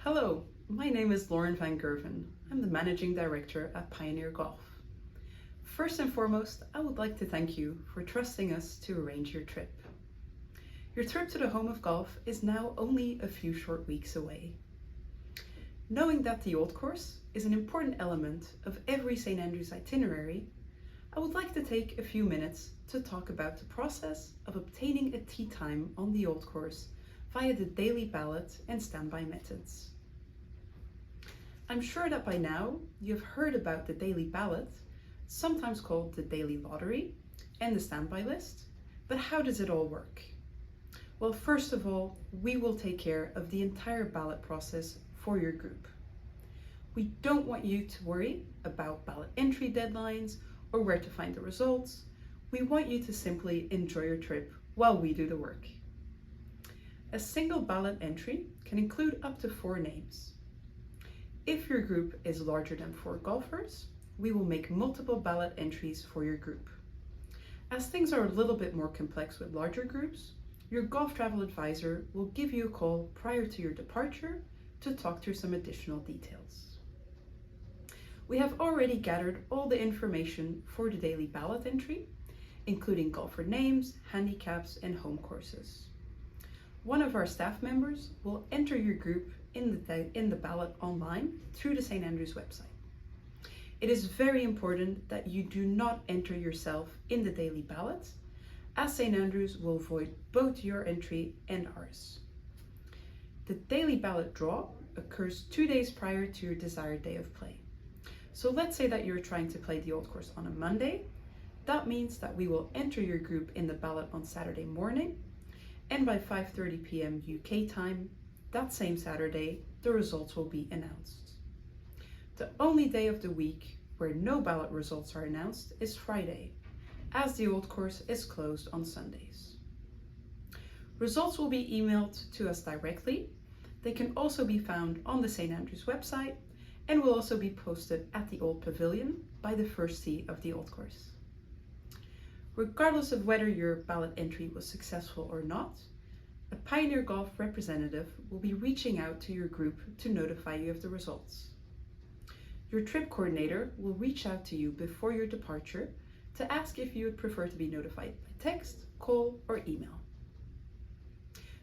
Hello, my name is Lauren van Gerven. I'm the Managing Director at Pioneer Golf. First and foremost, I would like to thank you for trusting us to arrange your trip. Your trip to the home of golf is now only a few short weeks away. Knowing that the Old Course is an important element of every St. Andrews itinerary, I would like to take a few minutes to talk about the process of obtaining a tee time on the Old Course via the daily ballot and standby methods. I'm sure that by now you've heard about the daily ballot, sometimes called the daily lottery, and the standby list, but how does it all work? Well, first of all, we will take care of the entire ballot process for your group. We don't want you to worry about ballot entry deadlines or where to find the results. We want you to simply enjoy your trip while we do the work. A single ballot entry can include up to 4 names. If your group is larger than 4 golfers, we will make multiple ballot entries for your group. As things are a little bit more complex with larger groups, your golf travel advisor will give you a call prior to your departure to talk through some additional details. We have already gathered all the information for the daily ballot entry, including golfer names, handicaps, and home courses. One of our staff members will enter your group in the ballot online through the St. Andrews website. It is very important that you do not enter yourself in the daily ballot, as St. Andrews will void both your entry and ours. The daily ballot draw occurs 2 days prior to your desired day of play. So let's say that you're trying to play the Old Course on a Monday. That means that we will enter your group in the ballot on Saturday morning, and by 5:30 p.m. UK time, that same Saturday, the results will be announced. The only day of the week where no ballot results are announced is Friday, as the Old Course is closed on Sundays. Results will be emailed to us directly. They can also be found on the St. Andrews website and will also be posted at the Old Pavilion by the first tee of the Old Course. Regardless of whether your ballot entry was successful or not, a Pioneer Golf representative will be reaching out to your group to notify you of the results. Your trip coordinator will reach out to you before your departure to ask if you would prefer to be notified by text, call, or email.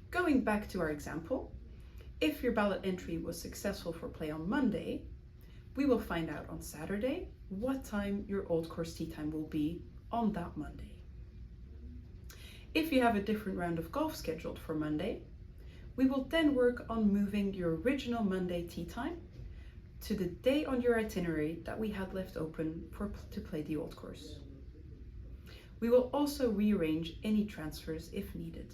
Going back to our example, if your ballot entry was successful for play on Monday, we will find out on Saturday what time your Old Course tee time will be on that Monday. If you have a different round of golf scheduled for Monday, we will then work on moving your original Monday tee time to the day on your itinerary that we had left open to play the Old Course. We will also rearrange any transfers if needed.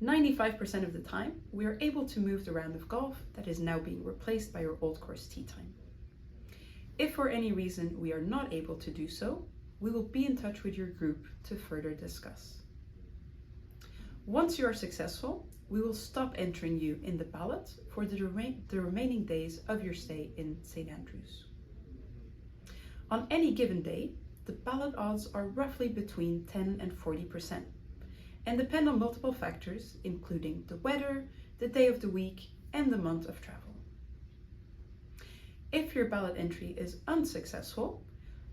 95% of the time, we are able to move the round of golf that is now being replaced by your Old Course tee time. If for any reason we are not able to do so, we will be in touch with your group to further discuss. Once you are successful, we will stop entering you in the ballot for the remaining days of your stay in St. Andrews. On any given day, the ballot odds are roughly between 10 and 40% and depend on multiple factors, including the weather, the day of the week, and the month of travel. If your ballot entry is unsuccessful,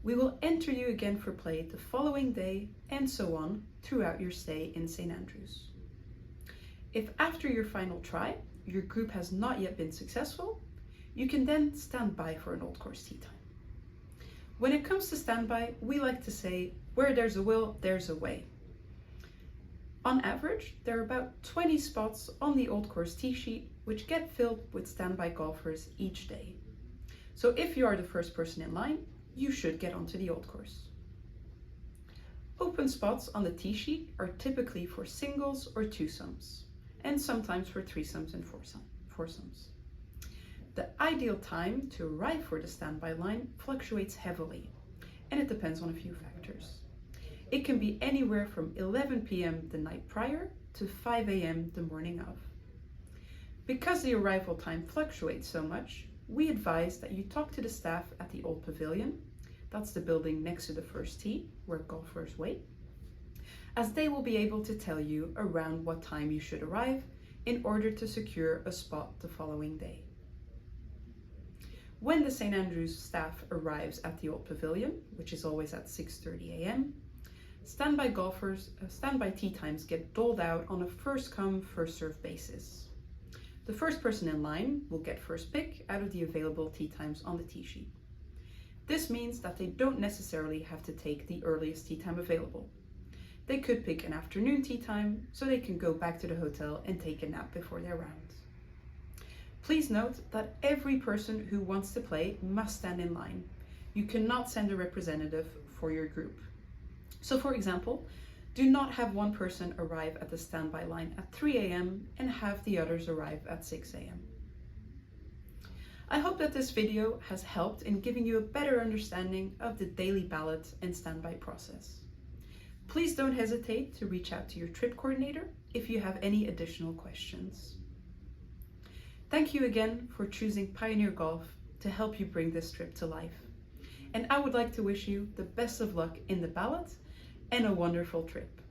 we will enter you again for play the following day, and so on throughout your stay in St. Andrews. If after your final try, your group has not yet been successful, you can then stand by for an Old Course tee time. When it comes to standby, we like to say, where there's a will, there's a way. On average, there are about 20 spots on the Old Course tee sheet, which get filled with standby golfers each day. So if you are the first person in line, you should get onto the Old Course. Open spots on the tee sheet are typically for singles or twosomes, and sometimes for threesomes and foursomes. The ideal time to arrive for the standby line fluctuates heavily, and it depends on a few factors. It can be anywhere from 11 p.m. the night prior to 5 a.m. the morning of. Because the arrival time fluctuates so much, we advise that you talk to the staff at the Old Pavilion, that's the building next to the first tee where golfers wait, as they will be able to tell you around what time you should arrive in order to secure a spot the following day. When the St. Andrews staff arrives at the Old Pavilion, which is always at 6:30 a.m., standby tee times get doled out on a first-come, first-served basis. The first person in line will get first pick out of the available tee times on the tee sheet. This means that they don't necessarily have to take the earliest tee time available. They could pick an afternoon tee time so they can go back to the hotel and take a nap before their round. Please note that every person who wants to play must stand in line. You cannot send a representative for your group. So for example, do not have one person arrive at the standby line at 3 a.m. and have the others arrive at 6 a.m. I hope that this video has helped in giving you a better understanding of the daily ballot and standby process. Please don't hesitate to reach out to your trip coordinator if you have any additional questions. Thank you again for choosing Pioneer Golf to help you bring this trip to life. And I would like to wish you the best of luck in the ballot and a wonderful trip.